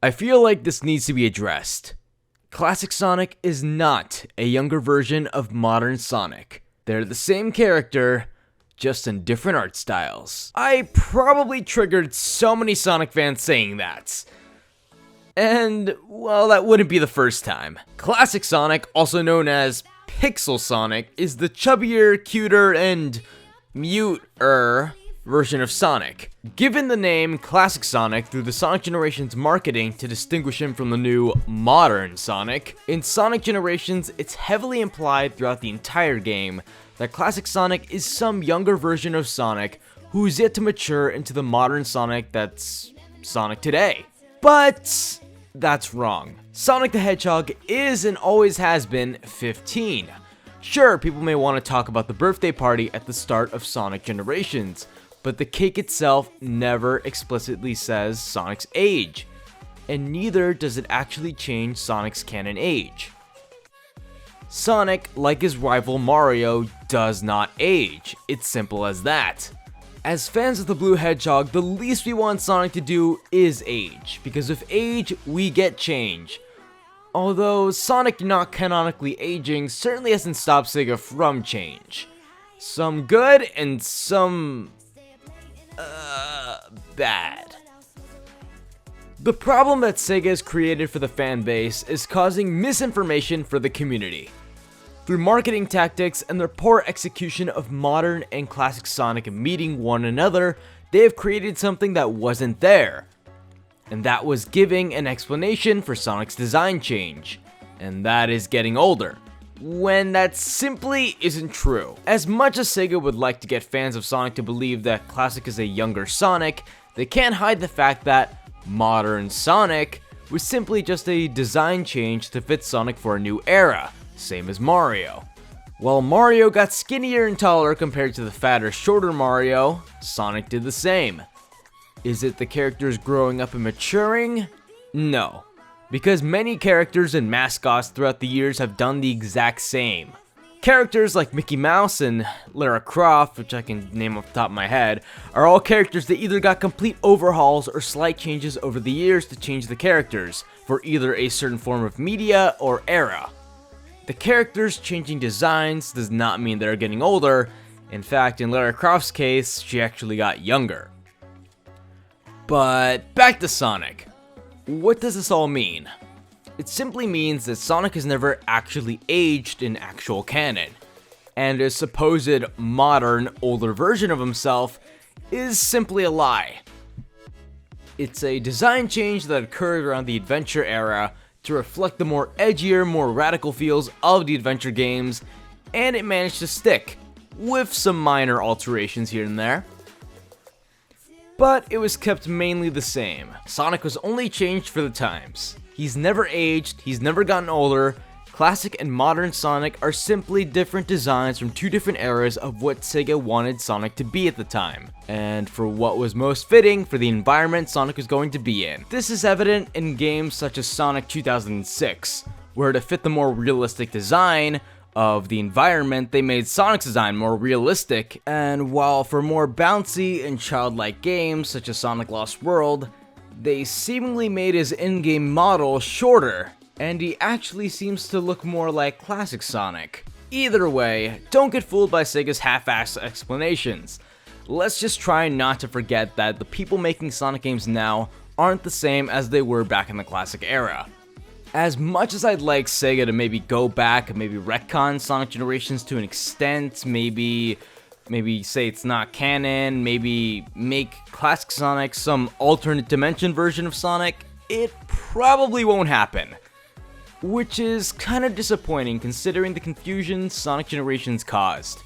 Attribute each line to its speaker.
Speaker 1: I feel like this needs to be addressed. Classic Sonic is not a younger version of modern Sonic. They're the same character, just in different art styles. I probably triggered so many Sonic fans saying that. And, well, that wouldn't be the first time. Classic Sonic, also known as Pixel Sonic, is the chubbier, cuter, and mute-er version of Sonic. Given the name Classic Sonic through the Sonic Generations marketing to distinguish him from the new modern Sonic, in Sonic Generations it's heavily implied throughout the entire game that Classic Sonic is some younger version of Sonic who's yet to mature into the modern Sonic that's Sonic today. But that's wrong. Sonic the Hedgehog is and always has been 15. Sure, people may want to talk about the birthday party at the start of Sonic Generations, but the cake itself never explicitly says Sonic's age, and neither does it actually change Sonic's canon age. Sonic, like his rival Mario, does not age. It's simple as that. As fans of the Blue Hedgehog, the least we want Sonic to do is age, because with age, we get change. Although Sonic not canonically aging certainly hasn't stopped Sega from change. Some good and some bad. The problem that Sega has created for the fan base is causing misinformation for the community. Through marketing tactics and their poor execution of modern and classic Sonic meeting one another, they have created something that wasn't there. And that was giving an explanation for Sonic's design change. And that is getting older. When that simply isn't true. As much as Sega would like to get fans of Sonic to believe that Classic is a younger Sonic, they can't hide the fact that modern Sonic was simply just a design change to fit Sonic for a new era, same as Mario. While Mario got skinnier and taller compared to the fatter, shorter Mario, Sonic did the same. Is it the characters growing up and maturing? No. Because many characters and mascots throughout the years have done the exact same. Characters like Mickey Mouse and Lara Croft, which I can name off the top of my head, are all characters that either got complete overhauls or slight changes over the years to change the characters for either a certain form of media or era. The characters changing designs does not mean they're getting older. In fact, in Lara Croft's case, she actually got younger. But back to Sonic. What does this all mean? It simply means that Sonic has never actually aged in actual canon, and his supposed modern, older version of himself is simply a lie. It's a design change that occurred around the adventure era to reflect the more edgier, more radical feels of the adventure games, and it managed to stick, with some minor alterations here and there. But it was kept mainly the same. Sonic was only changed for the times. He's never aged, he's never gotten older. Classic and modern Sonic are simply different designs from two different eras of what Sega wanted Sonic to be at the time, and for what was most fitting for the environment Sonic was going to be in. This is evident in games such as Sonic 2006, where to fit the more realistic design of the environment, they made Sonic's design more realistic, and while for more bouncy and childlike games such as Sonic Lost World, they seemingly made his in-game model shorter, and he actually seems to look more like classic Sonic. Either way, don't get fooled by Sega's half-assed explanations. Let's just try not to forget that the people making Sonic games now aren't the same as they were back in the classic era. As much as I'd like Sega to maybe go back and maybe retcon Sonic Generations to an extent, maybe say it's not canon, maybe make classic Sonic some alternate dimension version of Sonic, it probably won't happen. Which is kind of disappointing considering the confusion Sonic Generations caused.